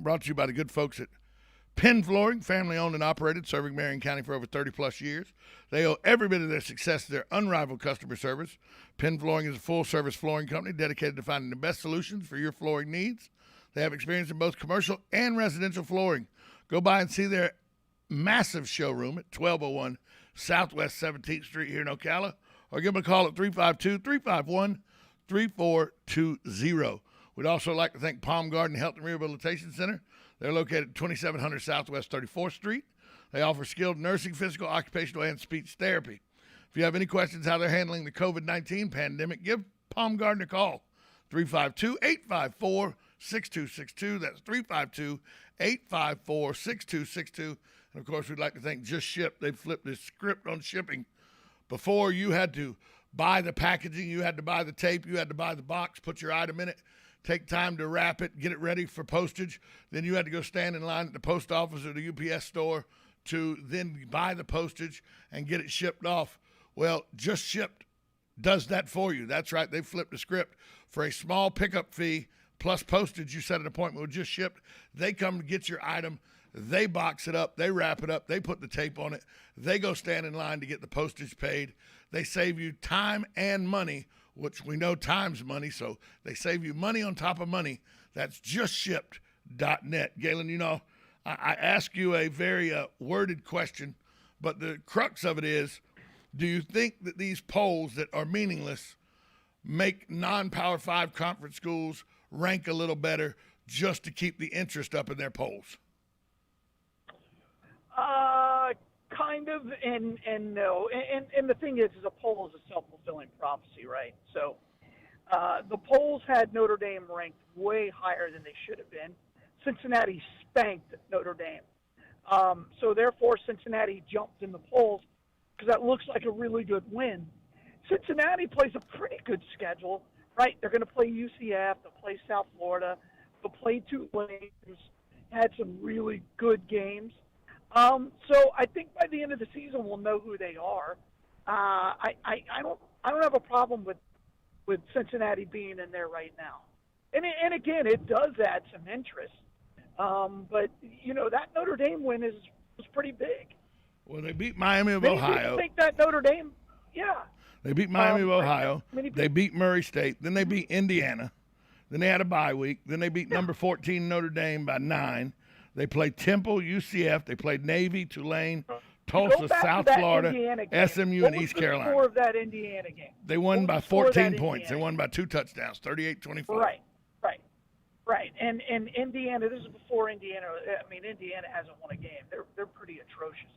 brought to you by the good folks at Penn Flooring, family-owned and operated, serving Marion County for over 30-plus years. They owe every bit of their success to their unrivaled customer service. Penn Flooring is a full-service flooring company dedicated to finding the best solutions for your flooring needs. They have experience in both commercial and residential flooring. Go by and see their massive showroom at 1201 Southwest 17th Street here in Ocala, or give them a call at 352-351-3420. We'd also like to thank Palm Garden Health and Rehabilitation Center. They're located at 2700 Southwest 34th Street. They offer skilled nursing, physical, occupational, and speech therapy. If you have any questions how they're handling the COVID-19 pandemic, give Palm Garden a call, 352-854-6262. That's 352-854-6262. And, of course, we'd like to thank Just Ship. They've flipped the script on shipping. Before, you had to buy the packaging, you had to buy the tape, you had to buy the box, put your item in it, take time to wrap it, get it ready for postage. Then you had to go stand in line at the post office or the UPS store to then buy the postage and get it shipped off. Well, Just Shipped does that for you. That's right. They flipped the script. For a small pickup fee plus postage, you set an appointment with Just Shipped. They come to get your item. They box it up. They wrap it up. They put the tape on it. They go stand in line to get the postage paid. They save you time and money, which we know time's money, so they save you money on top of money. That's justshipped.net. Galen, you know, I ask you a very worded question, but the crux of it is, do you think that these polls that are meaningless make non-Power 5 conference schools rank a little better just to keep the interest up in their polls? Kind of, and no. And the thing is a poll is a self-fulfilling prophecy, right? So the polls had Notre Dame ranked way higher than they should have been. Cincinnati spanked Notre Dame. So therefore, Cincinnati jumped in the polls because that looks like a really good win. Cincinnati plays a pretty good schedule, right? They're going to play UCF, they'll play South Florida, they'll play Tulane, who's had some really good games. So I think by the end of the season we'll know who they are. I don't have a problem with Cincinnati being in there right now. And again, it does add some interest. But you know, that Notre Dame win was pretty big. Well, they beat Miami of Many Ohio. people think that Notre Dame, yeah. They beat Miami of Ohio. They beat Murray State. Then they beat Indiana. Then they had a bye week. Then they beat number 14 Notre Dame by 9. They played Temple, UCF. They played Navy, Tulane, Tulsa, South Florida, SMU, and East Carolina. What was the score of that Indiana game? They won by 14 points. They won by 2 touchdowns, 38-24. Right. And Indiana, this is before Indiana. I mean, Indiana hasn't won a game. They're pretty atrocious.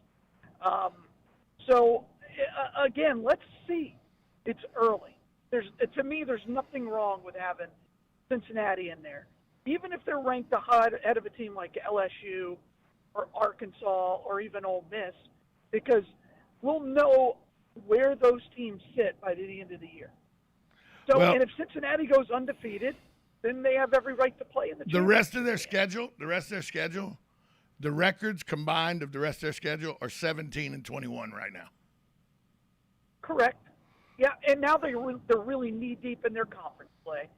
So again, let's see. It's early. To me, there's nothing wrong with having Cincinnati in there, even if they're ranked ahead of a team like LSU or Arkansas or even Ole Miss, because we'll know where those teams sit by the end of the year. So, and if Cincinnati goes undefeated, then they have every right to play in the championship. The records combined of the rest of their schedule are 17-21 right now. Correct. Yeah, and now they're really knee deep in their conference play.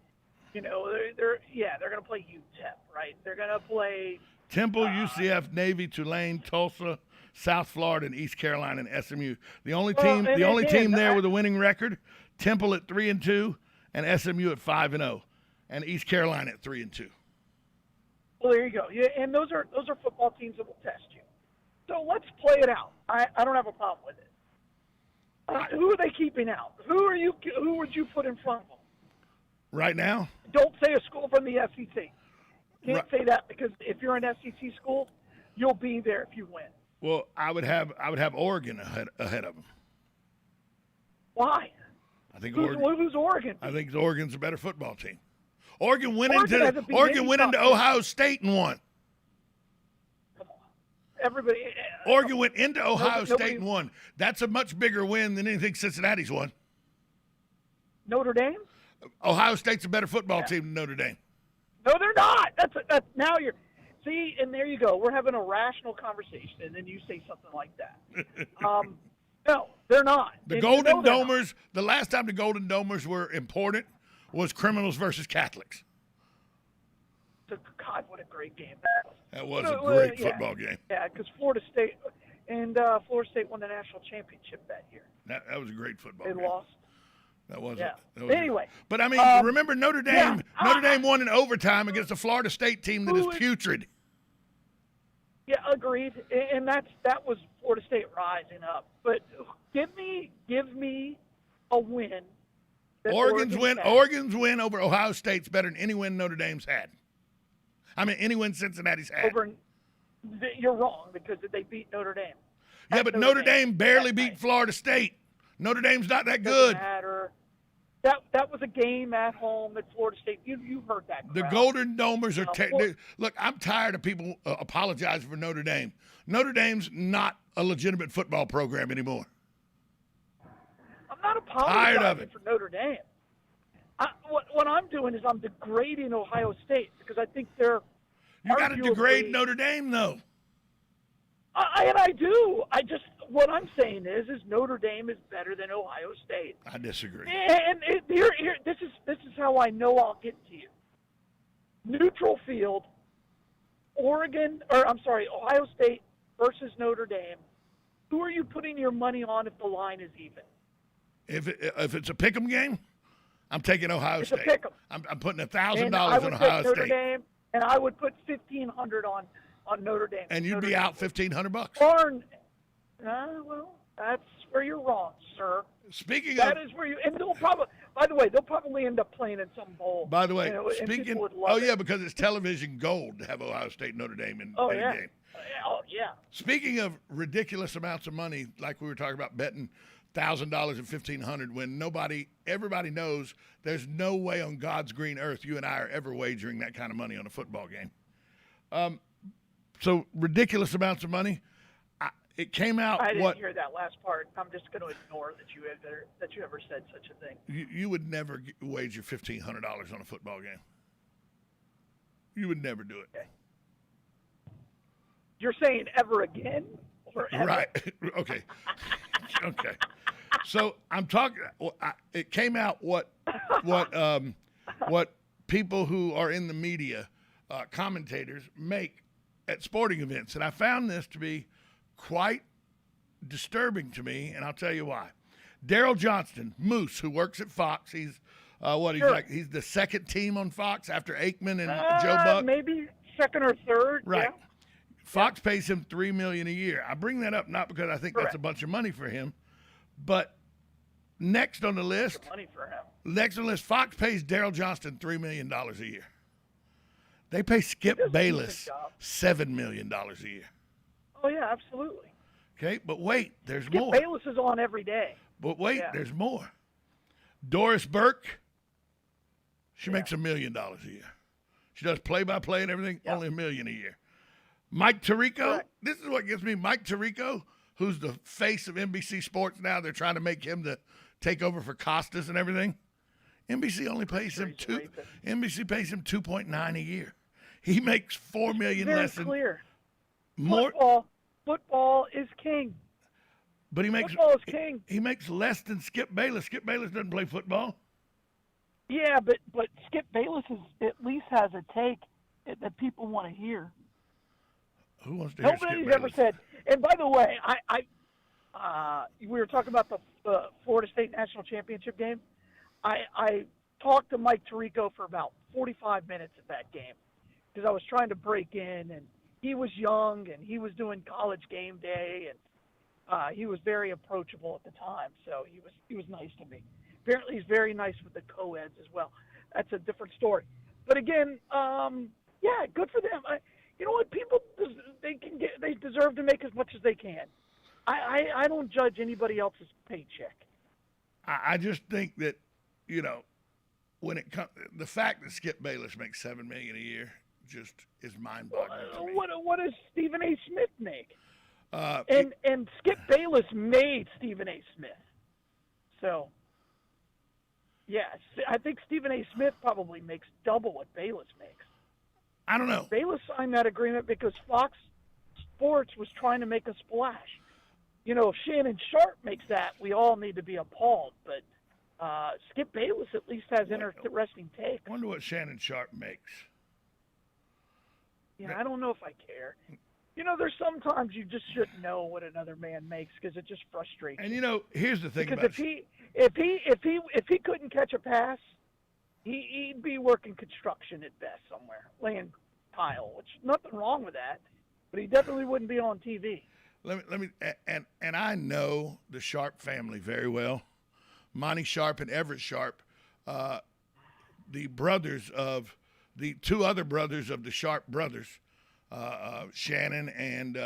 You know, they're going to play UTEP, right? They're going to play Temple, UCF, Navy, Tulane, Tulsa, South Florida, and East Carolina, and SMU. The only team there with a winning record, Temple at 3-2, and SMU at 5-0, and East Carolina at 3-2. Well, there you go. Yeah, and those are football teams that will test you. So let's play it out. I don't have a problem with it. Who are they keeping out? Who would you put in front of them? Right now? Don't say a school from the SEC. Can't say that, because if you're an SEC school, you'll be there if you win. Well, I would have Oregon ahead of them. Why? I think who's Oregon? I think Oregon's a better football team. Oregon went into Ohio State and won. Come on, everybody. Oregon went into Ohio State and won. That's a much bigger win than anything Cincinnati's won. Notre Dame? Ohio State's a better football team than Notre Dame. No, they're not. That's now you're. See, and there you go. We're having a rational conversation, and then you say something like that. No, they're not. The Golden Domers. The last time the Golden Domers were important was criminals versus Catholics. God, what a great game that was. That was a great football game. Yeah, because Florida State won the national championship that year. That was a great football They game. lost. That was Yeah. it. Anyway. But, I mean, remember Notre Dame? Yeah. Notre Dame won in overtime against a Florida State team that is putrid. Yeah, agreed. And that was Florida State rising up. But give me a win. Oregon's win over Ohio State's better than any win Notre Dame's had. I mean, any win Cincinnati's had. You're wrong because they beat Notre Dame. Yeah, but Notre Dame barely beat Florida State. Notre Dame's not that good. Doesn't matter. That was a game at home at Florida State. You heard that crowd. The Golden Domers are look, I'm tired of people apologizing for Notre Dame. Notre Dame's not a legitimate football program anymore. I'm not apologizing for Notre Dame. What I'm doing is I'm degrading Ohio State because I think they're You got to degrade Notre Dame, though. And I do. What I'm saying is Notre Dame is better than Ohio State. I disagree. And this is how I know I'll get to you. Neutral field, Ohio State versus Notre Dame. Who are you putting your money on if the line is even? If it's a pick'em game, I'm taking Ohio State. It's a pick'em. I'm putting $1,000 on Ohio State. Dame, and I would put $1,500 on Notre Dame. And you'd be out $1,500. Well, that's where you're wrong, sir. That is where you. And they'll probably end up playing in some bowl. By the way, because it's television gold to have Ohio State and Notre Dame in a game. Oh yeah. Speaking of ridiculous amounts of money, like we were talking about betting $1,000 and $1,500, when everybody knows there's no way on God's green earth you and I are ever wagering that kind of money on a football game. So ridiculous amounts of money. It came out. I didn't hear that last part. I'm just going to ignore that you ever said such a thing. You would never wager $1,500 on a football game. You would never do it. Okay. You're saying ever again? Or ever? Right. Okay. Okay. So I'm talking. It came out what people who are in the media, commentators, make at sporting events, and I found this to be quite disturbing to me, and I'll tell you why. Daryl Johnston, Moose, who works at Fox, he's he's the second team on Fox after Aikman and Joe Buck. Maybe second or third. Right. Yeah. Fox pays him $3 million a year. I bring that up not because I think that's a bunch of money for him, but next on the list, Fox pays Daryl Johnston $3 million a year. They pay Skip Bayless $7 million a year. Oh yeah, absolutely. Okay, but wait, there's more. Skip Bayless is on every day. But wait, there's more. Doris Burke, she makes $1 million a year. She does play-by-play and everything, only $1 million a year. Mike Tirico, this is what gets me. Mike Tirico, who's the face of NBC Sports now, they're trying to make him to take over for Costas and everything. NBC only pays him $2.9 a year. He makes $4 million less than more. Football is king. But football is king. He makes less than Skip Bayless. Skip Bayless doesn't play football. Yeah, but Skip Bayless at least has a take that people want to hear. Who wants to hear Skip Nobody's Bayless? ever said. And by the way, we were talking about the Florida State National Championship game. I talked to Mike Tirico for about 45 minutes at that game because I was trying to break in, and he was young, and he was doing College Game Day, and he was very approachable at the time, so he was nice to me. Apparently, he's very nice with the co-eds as well. That's a different story. But again, good for them. You know what? People they deserve to make as much as they can. I don't judge anybody else's paycheck. I just think that when it comes, the fact that Skip Bayless makes $7 million a year just is mind-boggling to me. What does Stephen A. Smith make? And Skip Bayless made Stephen A. Smith. So, yes, I think Stephen A. Smith probably makes double what Bayless makes. I don't know. Bayless signed that agreement because Fox Sports was trying to make a splash. If Shannon Sharp makes that, we all need to be appalled. But Skip Bayless at least has interesting take. I wonder what Shannon Sharp makes. Yeah, I don't know if I care. There's sometimes you just shouldn't know what another man makes because it just frustrates And you. here's the thing Because about if he couldn't catch a pass, he'd be working construction at best somewhere, laying tile, which nothing wrong with that, but he definitely wouldn't be on TV. let me and I know the Sharp family very well. Monty Sharp and Everett Sharp, the brothers of the two other brothers of the Sharp brothers, Shannon and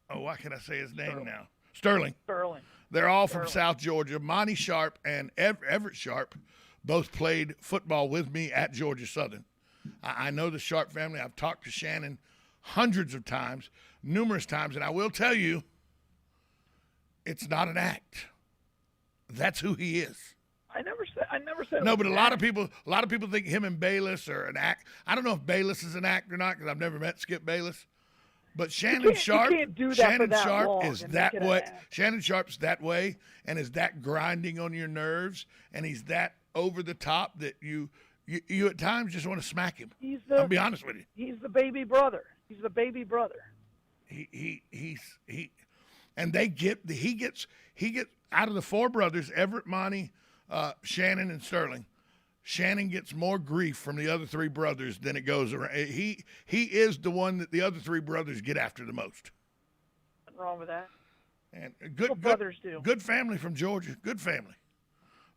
why can I say his name now? Sterling. Sterling. They're all from South Georgia. Monty Sharp and Everett Sharp both played football with me at Georgia Southern. I know the Sharp family. I've talked to Shannon hundreds of times, numerous times, and I will tell you, it's not an act. That's who he is. I never said. No, but a lot of people think him and Bayless are an act. I don't know if Bayless is an act or not because I've never met Skip Bayless. But Shannon Sharp, Shannon Sharp is that way. Shannon Sharp's that way, and is that grinding on your nerves, and he's that over the top that you at times just want to smack him. I'll be honest with you. He's the baby brother. And he gets out of the four brothers, Everett, Monty, Shannon, and Sterling. Shannon gets more grief from the other three brothers than it goes around. He is the one that the other three brothers get after the most. Nothing wrong with that. And brothers do. Good family from Georgia. Good family.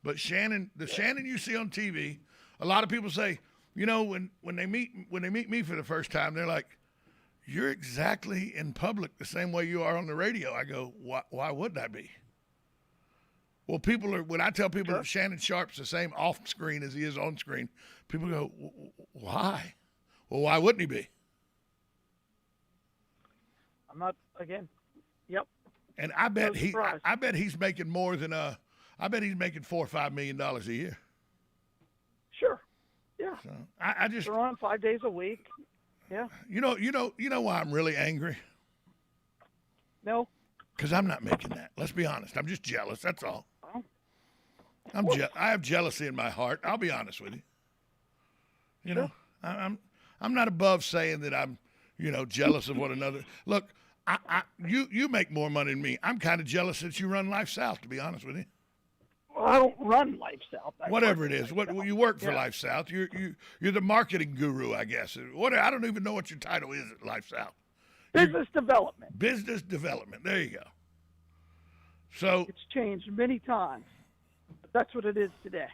But Shannon you see on TV, a lot of people say, when they meet me for the first time, they're like, "You're exactly in public the same way you are on the radio." I go, "Why wouldn't I be?" Well, when I tell people that Shannon Sharp's the same off screen as he is on screen, people go, "Why?" Well, why wouldn't he be? I'm not again. Yep. And I bet he's making more than I bet he's making $4 or $5 million a year. Sure. Yeah. So I just they're on 5 days a week. Yeah. You know why I'm really angry? No. Because I'm not making that. Let's be honest. I'm just jealous. That's all. I have jealousy in my heart. I'll be honest with you. You know, I'm not above saying that I'm, jealous of one another. Look, you make more money than me. I'm kind of jealous that you run Life South, to be honest with you. Well, I don't run Life South. Whatever it is, you work for Life South. You're the marketing guru, I guess. I don't even know what your title is at Life South. Business development. Business development. There you go. So it's changed many times, but that's what it is today.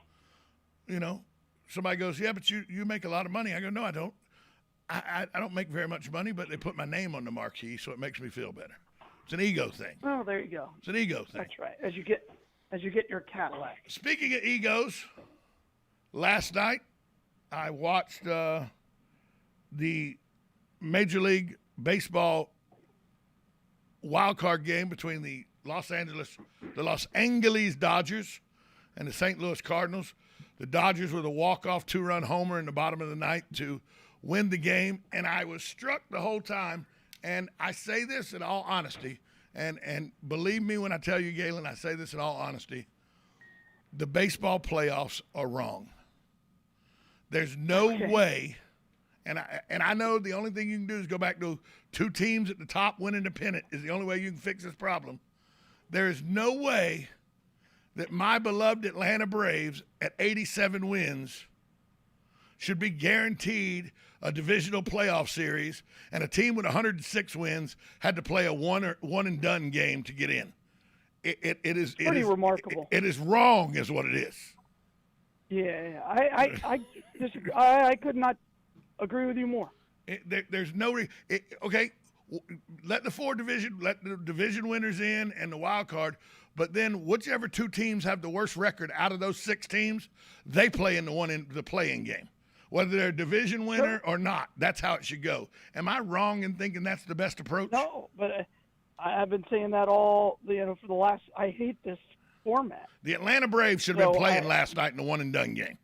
Somebody goes, "Yeah, but you make a lot of money." I go, "No, I don't. I don't make very much money, but they put my name on the marquee, so it makes me feel better." It's an ego thing. Oh, there you go. It's an ego thing. That's right. As you get your Cadillac. Speaking of egos, last night I watched the Major League Baseball wild card game between the Los Angeles Dodgers and the St. Louis Cardinals. The Dodgers with a walk-off 2-run homer in the bottom of the ninth to win the game, and I was struck the whole time. And I say this in all honesty, and believe me when I tell you, Galen, I say this in all honesty. The baseball playoffs are wrong. There's no way, and I know the only thing you can do is go back to two teams at the top winning the pennant is the only way you can fix this problem. There is no way that my beloved Atlanta Braves at 87 wins should be guaranteed a divisional playoff series, and a team with 106 wins had to play a one and done game to get in. It is pretty remarkable. It is wrong, is what it is. Yeah, I disagree. I could not agree with you more. There's no okay. Let the division winners in and the wild card, but then whichever two teams have the worst record out of those 6 teams, they play in the play-in game, whether they're a division winner or not. That's how it should go. Am I wrong in thinking that's the best approach? No, but I've been saying that all for the last. I hate this format. The Atlanta Braves should have been playing last night in the one and done game.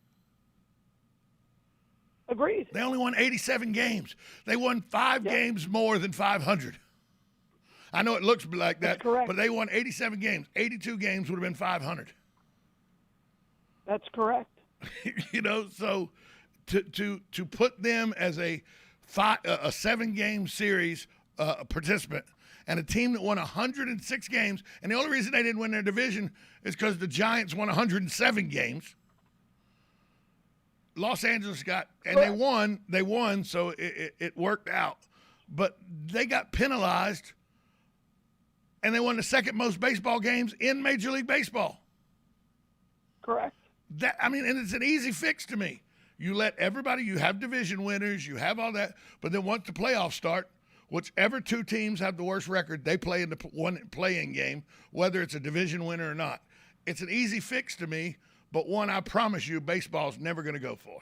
Agreed. They only won 87 games. They won 5 games more than 500. I know it looks like that, That's correct. But they won 87 games. 82 games would have been 500. That's correct. So to put them as a a 7-game series participant, and a team that won 106 games, and the only reason they didn't win their division is because the Giants won 107 games. Los Angeles they won, so it worked out. But they got penalized, and they won the second most baseball games in Major League Baseball. Correct. And it's an easy fix to me. You let everybody, you have division winners, you have all that, but then once the playoffs start, whichever 2 teams have the worst record, they play in the one play-in game, whether it's a division winner or not. It's an easy fix to me, but one I promise you baseball's never going to go for.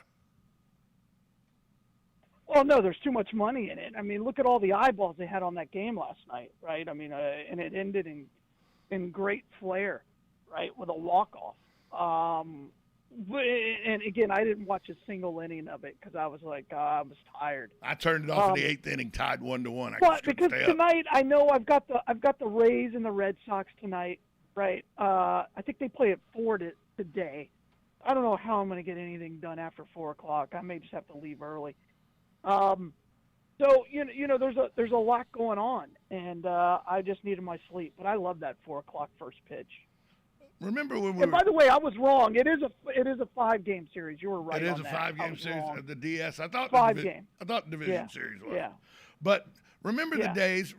Well, no, there's too much money in it. I mean, look at all the eyeballs they had on that game last night, right? I mean, and it ended in great flair, right, with a walk-off. And again, I didn't watch a single inning of it because I was like, I was tired. I turned it off in the 8th inning, tied 1-1. But because tonight, I know I've got the Rays and the Red Sox tonight, right? I think they play at 4 today. I don't know how I'm going to get anything done after 4 o'clock. I may just have to leave early. So there's a lot going on, and I just needed my sleep. But I love that 4 o'clock first pitch. Remember when by the way, I was wrong. It is a 5-game series. You were right. It is on a that. 5-game series of the DS. I thought 5-game. I thought the division series was. Yeah. But remember the days.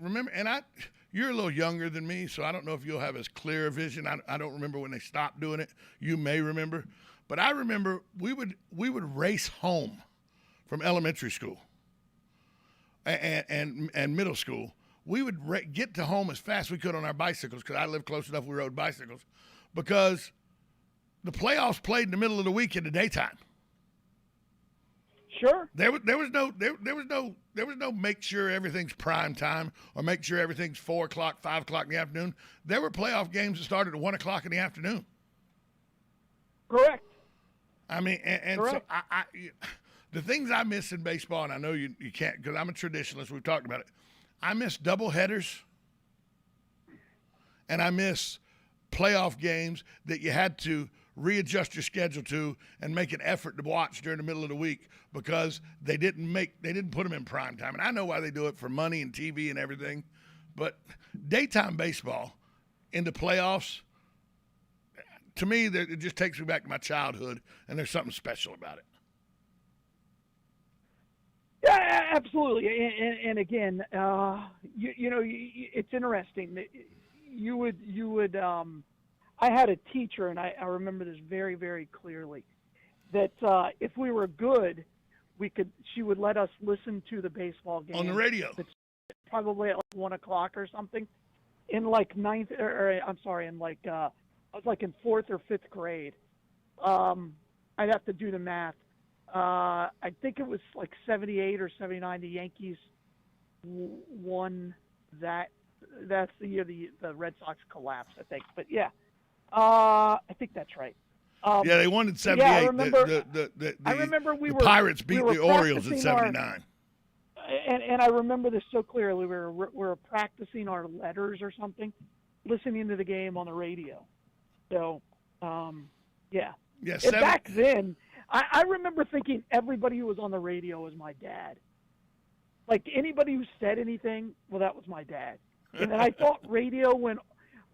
You're a little younger than me, so I don't know if you'll have as clear a vision. I don't remember when they stopped doing it. You may remember, but I remember we would race home from elementary school and middle school. We would get to home as fast as we could on our bicycles because I lived close enough. We rode bicycles. Because the playoffs played in the middle of the week in the daytime. Sure. There was no make sure everything's prime time or make sure everything's 4 o'clock, 5 o'clock in the afternoon. There were playoff games that started at 1 o'clock in the afternoon. Correct. I mean, and so the things I miss in baseball, and I know you can't because I'm a traditionalist. We've talked about it. I miss double headers, and I miss playoff games that you had to readjust your schedule to and make an effort to watch during the middle of the week because they didn't put them in prime time. And I know why they do it, for money and TV and everything. But daytime baseball in the playoffs, to me, it just takes me back to my childhood, and there's something special about it. Yeah, absolutely. And again, it's interesting. You would I had a teacher, and I remember this very, very clearly, that if we were good, she would let us listen to the baseball game on the radio, probably at like 1 o'clock or something, in like I was like in 4th or 5th grade. I'd have to do the math. I think it was like 78 or 79. The Yankees won that. That's the year the Red Sox collapsed, I think. But yeah, I think that's right. They won in 78. Yeah, I remember. The Pirates beat the Orioles in 79. And I remember this so clearly. We were practicing our letters or something, listening to the game on the radio. So, yeah. Yeah. And back then, I remember thinking everybody who was on the radio was my dad. Like anybody who said anything, well, that was my dad. And then I thought radio went,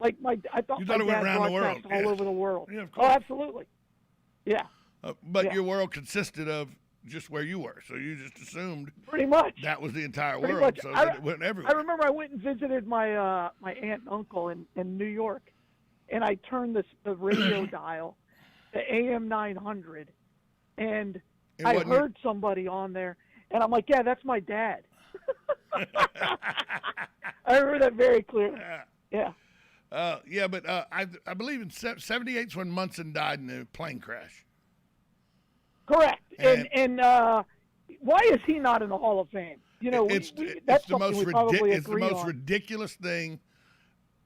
I thought you my thought it dad went around the world. all over the world. Yeah, of course. Oh, absolutely. Yeah. But your world consisted of just where you were, so you just assumed pretty much that was the entire pretty world. Much. So that it went everywhere. I remember I went and visited my my aunt and uncle in New York, and I turned the radio dial to AM 900, and I heard somebody on there, and I'm like, yeah, that's my dad. I remember that very clearly. Yeah. But I believe in 78 is when Munson died in a plane crash. Correct. And why is he not in the Hall of Fame? That's the most it's the most on. ridiculous thing.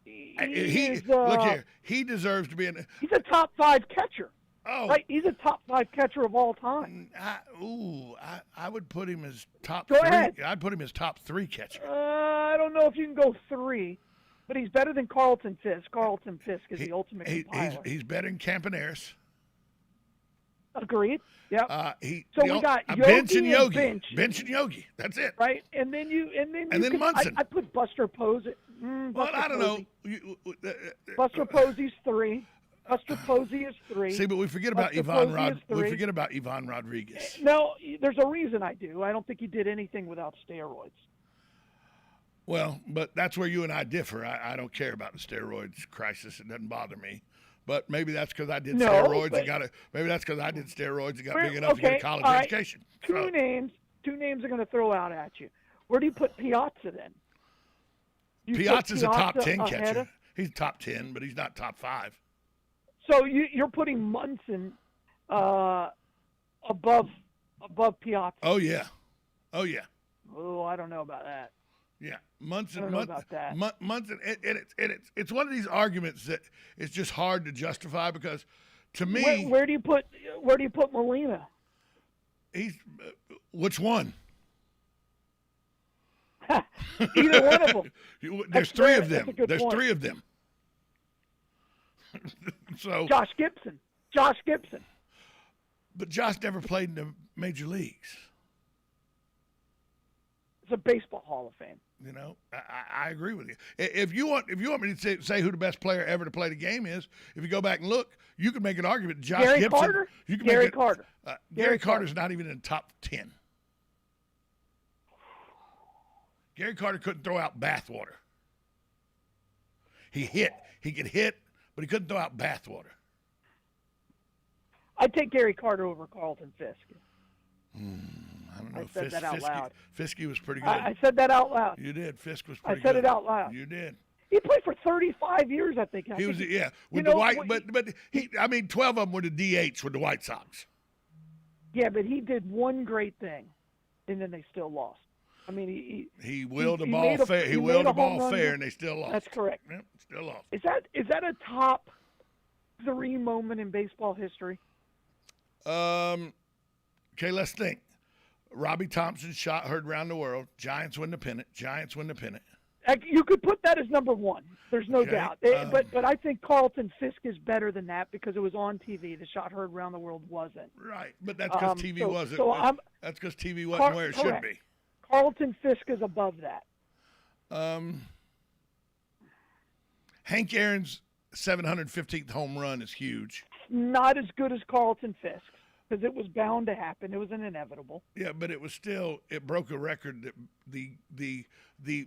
Look here. He deserves to be in. He's a top 5 catcher. Oh, right. He's a top 5 catcher of all time. I would put him as top. Go 3. ahead. I'd put him as top 3 catcher. I don't know if you can go 3, but he's better than Carlton Fisk. Carlton Fisk is the ultimate compiler. He's better than Campaneris. Agreed. Yep. So we got Yogi Bench and Yogi. Bench and Yogi. That's it. right? And then Munson. I put Buster Posey. Well, I don't know. Buster Posey's 3. Buster Posey is 3. See, but we forget about We forget about Ivan Rodriguez. No, there's a reason I do. I don't think he did anything without steroids. Well, but that's where you and I differ. I don't care about the steroids crisis. It doesn't bother me. But maybe that's because I did steroids and maybe that's because I did steroids and got big enough to get a college education. Two names are going to throw out at you. Where do you put Piazza then? Piazza's a top 10 catcher. He's top 10, but he's not top 5. So you're putting Munson above Piazza. Oh yeah. Oh, I don't know about that. Yeah, Munson. I don't know about that. Munson. It's one of these arguments that it's just hard to justify because, to me, where do you put Molina? He's which one? Either one of them. There's three of them. There's 3 of them. So Josh Gibson. But Josh never played in the major leagues. It's a baseball Hall of Fame. You know, I agree with you. If you want me to say who the best player ever to play the game is, if you go back and look, you can make an argument. Josh Gary Gibson. Carter? You can Gary Carter. Gary Carter's not even in the top 10. Gary Carter couldn't throw out bathwater. He could hit, but he couldn't throw out bathwater. I'd take Gary Carter over Carlton Fisk. I don't know. I said that out loud. Fisky was pretty good. I said that out loud. You did. Fisk was pretty good. I said it out loud. You did. He played for 35 years, I think. He was, with the White, but 12 of them were the DH with the White Sox. Yeah, but he did one great thing, and then they still lost. I mean, he willed the ball fair. He willed the ball fair, and they still lost. That's correct. Yep, still lost. Is that a top 3 moment in baseball history? Okay, let's think. Robbie Thompson's shot heard around the world. Giants win the pennant. You could put that as number 1. There's no doubt. But I think Carlton Fisk is better than that because it was on TV. The shot heard around the world wasn't. Right, but that's because TV wasn't. That's because TV wasn't where it should be. Carlton Fisk is above that. Hank Aaron's 715th home run is huge. Not as good as Carlton Fisk because it was bound to happen. It was an inevitable. Yeah, but it was still it broke a record that the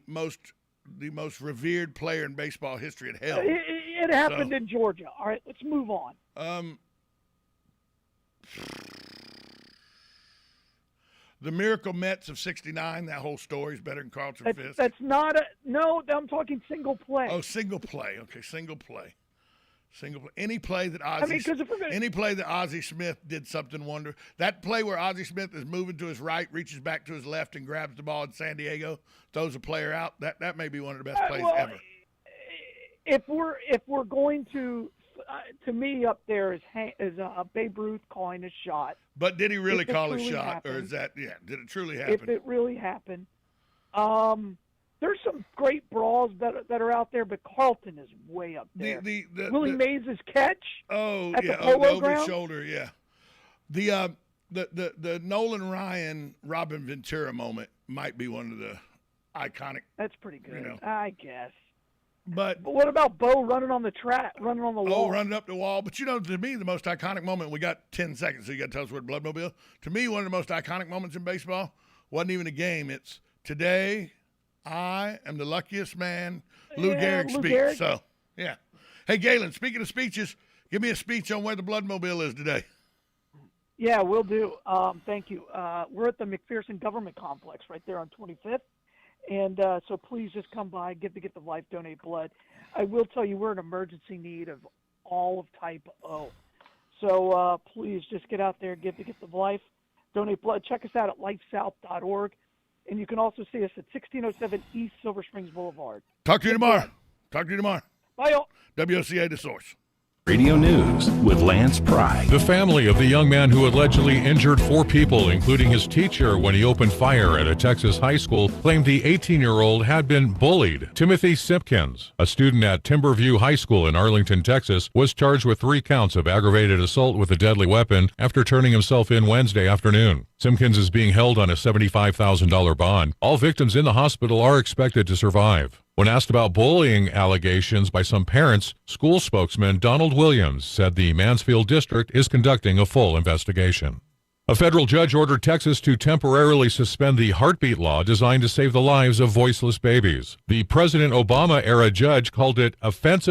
most revered player in baseball history had held. It happened in Georgia. All right, let's move on. The Miracle Mets of '69. That whole story is better than Carlton Fisk. That's not no. I'm talking single play. Oh, single play. Okay, single play. Any play that Ozzie Smith did something wonder. That play where Ozzie Smith is moving to his right, reaches back to his left, and grabs the ball in San Diego, throws a player out. That may be one of the best plays ever. If we're going to me up there is Babe Ruth calling a shot. But did he really call a shot, or is that did it truly happen? If it really happened, there's some great brawls that are out there, but Carlton is way up there. Willie Mays' catch. Oh at yeah, the Polo over ground? his shoulder. Yeah. The Nolan Ryan Robin Ventura moment might be one of the iconic. That's pretty good, you know. I guess. But what about Bo running on the track, running on the wall? Oh, running up the wall. But, to me, the most iconic moment, we got 10 seconds, so you got to tell us where the Bloodmobile. To me, one of the most iconic moments in baseball wasn't even a game. It's today I am the luckiest man. Lou Gehrig speaks. Gehrig. So, yeah. Hey, Galen, speaking of speeches, give me a speech on where the Bloodmobile is today. Yeah, we'll do. Thank you. We're at the McPherson Government Complex right there on 25th. And so please just come by, Give to Get the Life, donate blood. I will tell you we're in emergency need of all of type O. So please just get out there, Give to Get the Life, donate blood. Check us out at lifesouth.org. And you can also see us at 1607 East Silver Springs Boulevard. Talk to you tomorrow. Bye, all. WOCA, the source. Radio News with Lance Pry. The family of the young man who allegedly injured 4 people, including his teacher, when he opened fire at a Texas high school, claimed the 18-year-old had been bullied. Timothy Simpkins, a student at Timberview High School in Arlington, Texas, was charged with 3 counts of aggravated assault with a deadly weapon after turning himself in Wednesday afternoon. Simpkins is being held on a $75,000 bond. All victims in the hospital are expected to survive. When asked about bullying allegations by some parents, school spokesman Donald Williams said the Mansfield District is conducting a full investigation. A federal judge ordered Texas to temporarily suspend the heartbeat law designed to save the lives of voiceless babies. The President Obama-era judge called it offensive